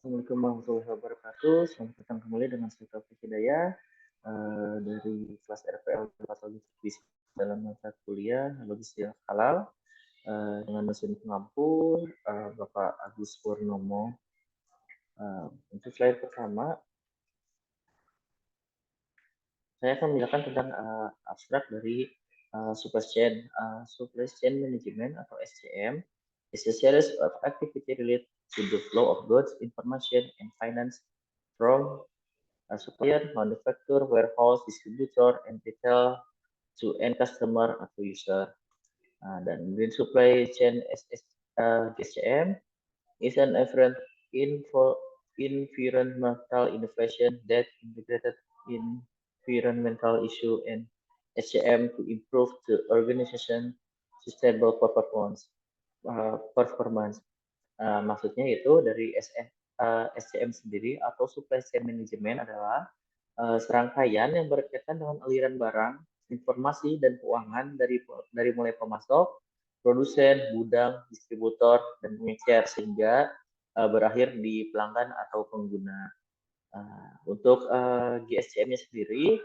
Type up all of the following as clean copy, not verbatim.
Assalamualaikum warahmatullahi wabarakatuh. Selamat datang kembali dengan saya Taufik Hidayah dari kelas RPL Patologi dalam mata kuliah Logistik Halal dengan mesin pengampu Bapak Agus Purnomo. Untuk slide pertama, saya akan menjelaskan tentang abstrak dari supply chain. Supply chain management atau SCM is a series of activity related to the flow of goods, information, and finance from a supplier, manufacturer, warehouse, distributor, and retail to end customer atau user. Dan Green Supply Chain GCM is an environmental innovation that integrated environmental issue and SCM to improve the organization sustainable performance. Maksudnya itu dari SCM sendiri atau Supply Chain Management adalah serangkaian yang berkaitan dengan aliran barang, informasi, dan keuangan dari mulai pemasok, produsen, gudang, distributor, dan pengecer sehingga berakhir di pelanggan atau pengguna. Untuk GSCM-nya sendiri,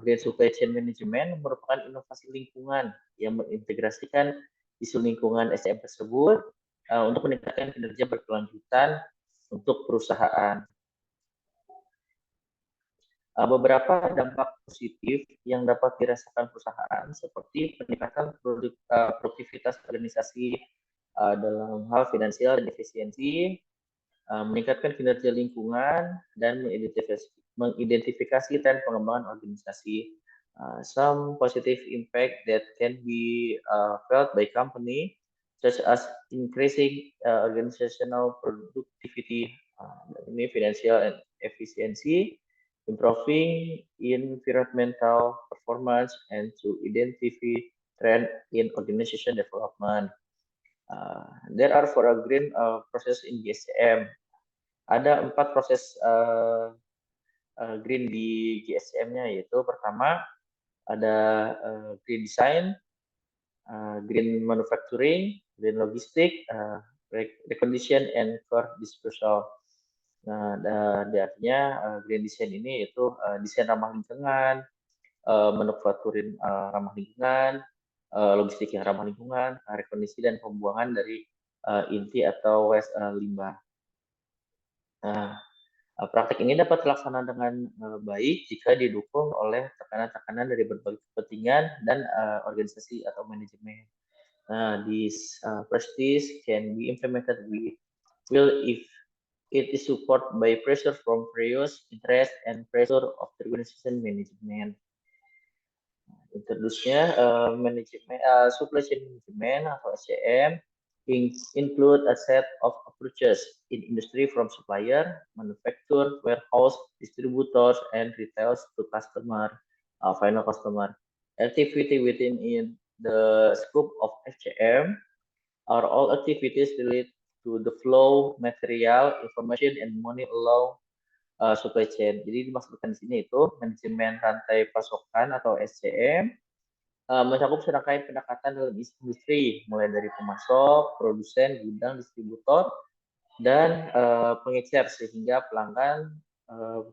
Green Supply Chain Management merupakan inovasi lingkungan yang mengintegrasikan isu lingkungan SCM tersebut untuk meningkatkan kinerja berkelanjutan untuk perusahaan. Beberapa dampak positif yang dapat dirasakan perusahaan seperti peningkatan produktivitas organisasi dalam hal finansial dan efisiensi, meningkatkan kinerja lingkungan, dan mengidentifikasi tren pengembangan organisasi. Some positive impact that can be felt by company, such as increasing organizational productivity, financial and efficiency, improving environmental performance, and to identify trend in organization development. There are four green process in GSM. Ada 4 proses green di GSM-nya, yaitu pertama ada green design, green manufacturing, green logistic, recondition, and core disposal. Nah, artinya green design ini yaitu desain ramah lingkungan, manufakturing ramah lingkungan, logistik yang ramah lingkungan, rekondisi dan pembuangan dari inti atau waste limbah. Nah, praktek ini dapat terlaksana dengan baik jika didukung oleh tekanan-tekanan dari berbagai kepentingan dan organisasi atau manajemen. This practice can be implemented if it is supported by pressure from various interest and pressure of the organization management. Introduce-nya supply chain management atau SCM include a set of approaches in industry from supplier, manufacturer, warehouse, distributors, and retailers to customer, final customer. Activity within the scope of SCM are all activities related to the flow, material, information, and money along supply chain. Jadi dimaksudkan di sini itu manajemen rantai pasokan atau SCM mencakup serangkaian pendekatan dalam industri, mulai dari pemasok, produsen, gudang, distributor, dan pengecer sehingga pelanggan.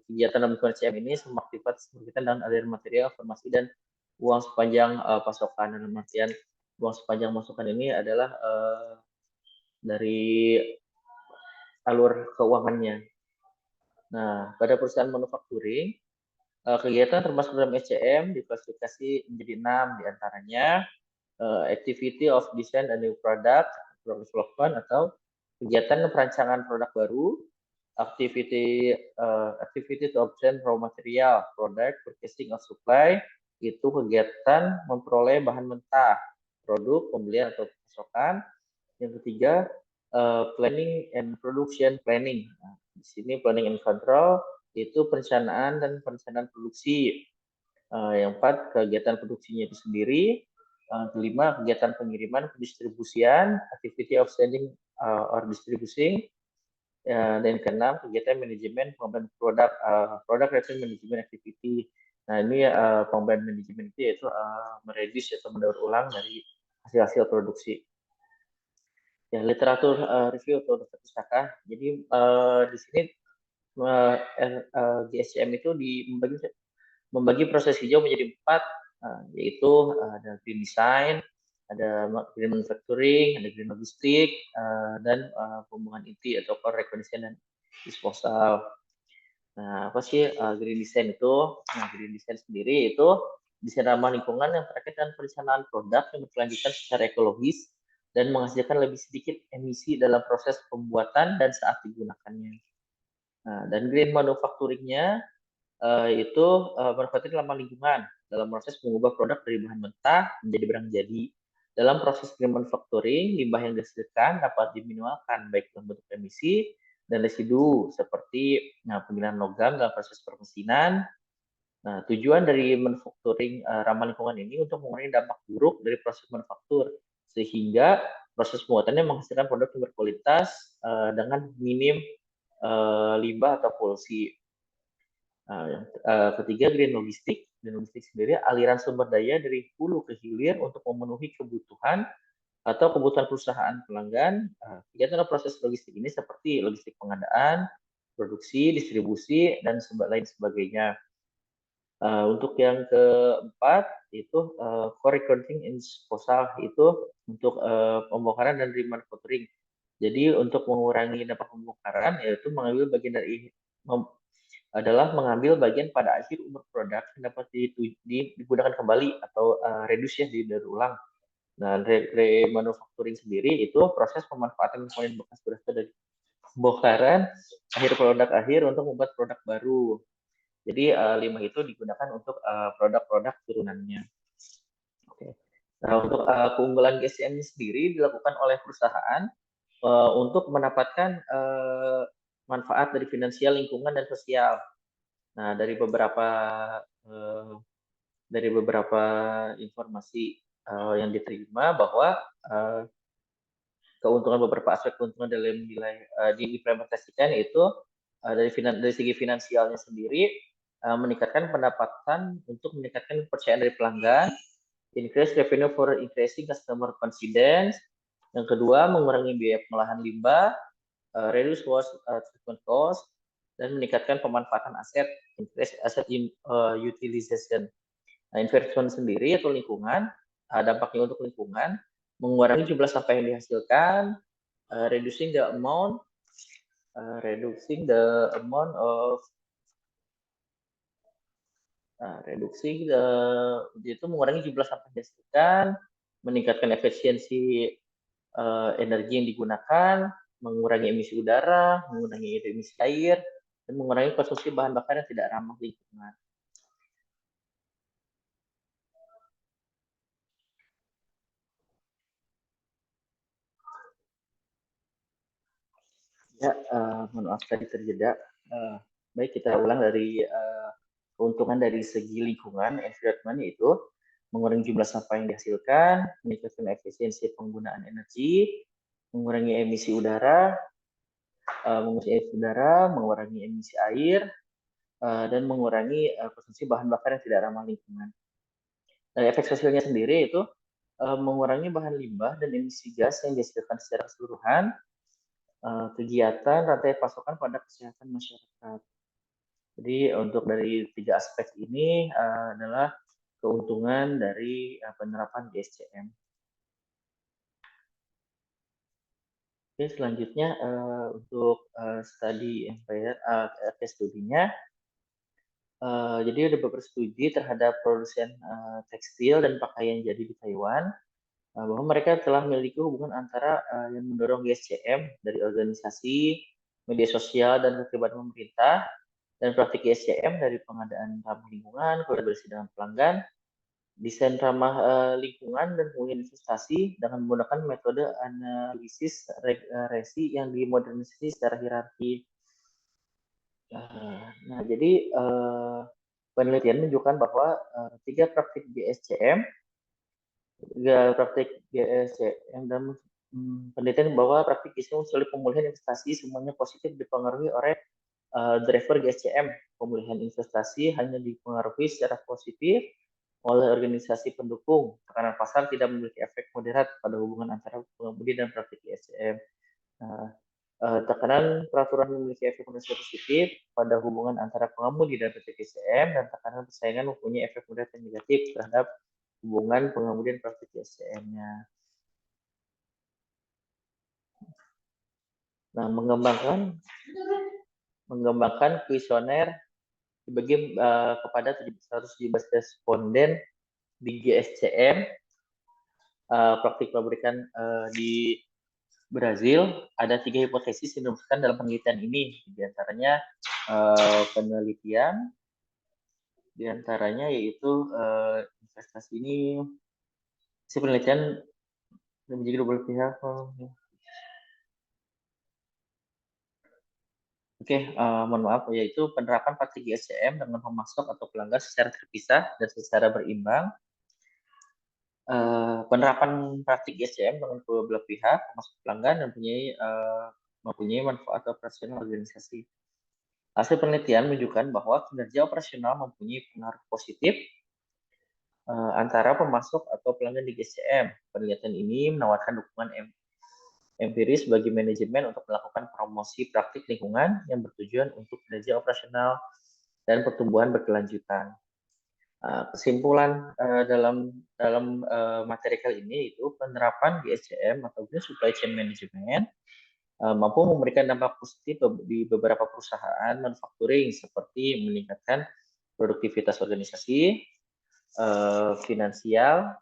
Kegiatan dalam SCM ini semakin berkaitan dengan aliran material, informasi, dan uang sepanjang pasokan. Dalam artian uang sepanjang masukan ini adalah dari alur keuangannya. Nah, pada perusahaan manufacturing, kegiatan termasuk dalam SCM diklasifikasi menjadi 6 diantaranya. Activity of design a new product development atau kegiatan perancangan produk baru, activity to obtain raw material, product, purchasing of supply, itu kegiatan memperoleh bahan mentah, produk, pembelian atau pasokan. Yang ketiga, planning and production planning. Nah, di sini planning and control itu perencanaan dan perencanaan produksi. Yang 4, kegiatan produksinya itu sendiri. Kelima, kegiatan pengiriman, pendistribusian, activity of sending or distributing. Dan keenam, kegiatan manajemen pengembangan product revenue management activity. Nah, ini pengembangan manajemen itu yaitu mereduce atau mendaur ulang dari hasil-hasil produksi. Ya, literatur review atau daftar pustaka. Jadi di sini GSCM itu membagi proses hijau menjadi 4, yaitu ada green design, ada green manufacturing, ada green logistik, dan pembuangan inti atau core recognition dan disposal. Nah, apa sih green design itu? Nah, green design sendiri itu desain ramah lingkungan yang terkait dengan perencanaan produk yang berkelanjutan secara ekologis dan menghasilkan lebih sedikit emisi dalam proses pembuatan dan saat digunakannya. Nah, dan green manufacturing-nya itu manufacturing ramah lingkungan dalam proses mengubah produk dari bahan mentah menjadi barang jadi. Dalam proses green manufacturing, limbah yang dihasilkan dapat diminimalkan baik dalam bentuk emisi dan residu seperti penggunaan logam dalam proses permesinan. Nah, tujuan dari manufacturing ramah lingkungan ini untuk mengurangi dampak buruk dari proses manufaktur sehingga proses pembuatannya menghasilkan produk yang berkualitas dengan minim limbah atau polusi. Yang ketiga, green logistik. Green logistik sendiri aliran sumber daya dari hulu ke hilir untuk memenuhi kebutuhan atau kebutuhan perusahaan pelanggan. Kegiatan proses logistik ini seperti logistik pengadaan, produksi, distribusi, dan lain sebagainya. Untuk yang keempat itu core recording and disposal itu untuk pembongkaran dan remanufacturing. Jadi untuk mengurangi dampak pembongkaran yaitu mengambil bagian dari adalah mengambil bagian pada akhir umur produk yang dapat digunakan kembali atau reduce ya didaur ulang. Nah, remanufacturing sendiri itu proses pemanfaatan komponen bekas berasal dari pembongkaran akhir produk akhir untuk membuat produk baru. Jadi limbah itu digunakan untuk produk-produk turunannya. Oke. Nah, untuk keunggulan GSM sendiri dilakukan oleh perusahaan untuk mendapatkan manfaat dari finansial, lingkungan, dan sosial. Nah, dari beberapa informasi yang diterima bahwa keuntungan beberapa aspek keuntungan dalam nilai diimplementasikan itu dari segi finansialnya sendiri meningkatkan pendapatan untuk meningkatkan kepercayaan dari pelanggan, increase revenue for increasing customer confidence. Yang kedua, mengurangi biaya pengolahan limbah, reduce waste treatment cost, dan meningkatkan pemanfaatan aset, increase asset utilization. Nah, investment sendiri atau lingkungan, dampaknya untuk lingkungan, mengurangi jumlah sampah yang dihasilkan, reducing the amount of itu mengurangi jumlah sampah yang dihasilkan, meningkatkan efisiensi energi yang digunakan, mengurangi emisi udara, mengurangi emisi air, dan mengurangi konsumsi bahan bakar yang tidak ramah lingkungan. Ya, mohon maaf tadi terjeda. Baik, kita ulang dari keuntungan dari segi lingkungan, environment, yaitu mengurangi jumlah sampah yang dihasilkan, meningkatkan efisiensi penggunaan energi, mengurangi emisi udara, mengurangi emisi air, dan mengurangi konsumsi bahan bakar yang tidak ramah lingkungan. Dari efek sosialnya sendiri itu mengurangi bahan limbah dan emisi gas yang dihasilkan secara keseluruhan, kegiatan rantai pasokan pada kesehatan masyarakat. Jadi untuk dari 3 aspek ini adalah keuntungan dari penerapan GSCM. Oke, selanjutnya untuk studi case studinya, jadi ada beberapa studi terhadap produsen tekstil dan pakaian jadi di Taiwan, bahwa mereka telah memiliki hubungan antara yang mendorong GSCM dari organisasi, media sosial, dan keterlibatan pemerintah, dan praktik GSCM dari pengadaan ramah lingkungan, kolaborasi dengan pelanggan, desain ramah lingkungan, dan pemulihan investasi dengan menggunakan metode analisis regresi yang dimodernisasi secara hierarki. Nah, jadi penelitian menunjukkan bahwa 3 praktik GSCM dan penelitian bahwa praktik GSCM untuk pemulihan investasi semuanya positif dipengaruhi oleh driver GSCM. Pemulihan investasi hanya dipengaruhi secara positif oleh organisasi pendukung. Tekanan pasar tidak memiliki efek moderat pada hubungan antara pengemudi dan praktik ISCM. Nah, tekanan peraturan memiliki efek positif pada hubungan antara pengemudi dan praktik ISCM, dan tekanan persaingan mempunyai efek moderat dan negatif terhadap hubungan pengemudi dan praktik ISCM-nya. Nah, mengembangkan kuesioner dibagi kepada 117 responden di GSCM praktik pabrikan di Brazil. Ada 3 hipotesis yang dirumuskan dalam penelitian ini, diantaranya penelitian, diantaranya yaitu investasi ini, si penelitian menjadi dua pihak. Oke, mohon maaf, yaitu penerapan praktik GSCM dengan pemasok atau pelanggan secara terpisah dan secara berimbang. Penerapan praktik GSCM dengan kedua belah pihak, termasuk pelanggan, dan mempunyai manfaat operasional organisasi. Hasil penelitian menunjukkan bahwa kinerja operasional mempunyai pengaruh positif antara pemasok atau pelanggan di GSCM. Penelitian ini menawarkan dukungan empiris bagi manajemen untuk melakukan promosi praktik lingkungan yang bertujuan untuk kinerja operasional dan pertumbuhan berkelanjutan. Kesimpulan dalam materi kali ini itu penerapan GSCM atau Green Supply Chain Management mampu memberikan dampak positif di beberapa perusahaan manufacturing seperti meningkatkan produktivitas organisasi, finansial,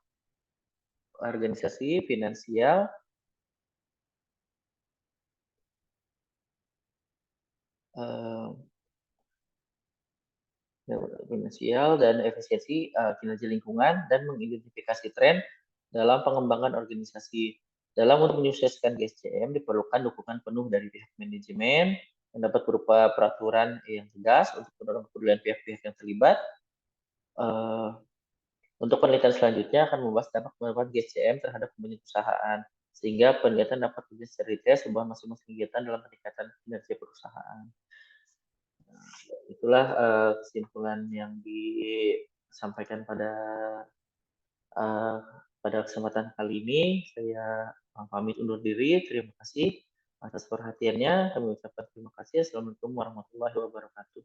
dan efisiensi kinerja lingkungan, dan mengidentifikasi tren dalam pengembangan organisasi. Dalam untuk menyukseskan GSCM diperlukan dukungan penuh dari pihak manajemen yang dapat berupa peraturan yang tegas untuk mendorong kepedulian pihak-pihak yang terlibat. Untuk penelitian selanjutnya akan membahas dampak penerapan GSCM terhadap pembinaan perusahaan, sehingga penelitian dapat lebih secara detail sebuah masing-masing kegiatan dalam peningkatan kinerja perusahaan. Itulah kesimpulan yang disampaikan pada kesempatan kali ini. Saya pamit undur diri. Terima kasih atas perhatiannya. Kami ucapkan terima kasih. Assalamualaikum warahmatullahi wabarakatuh.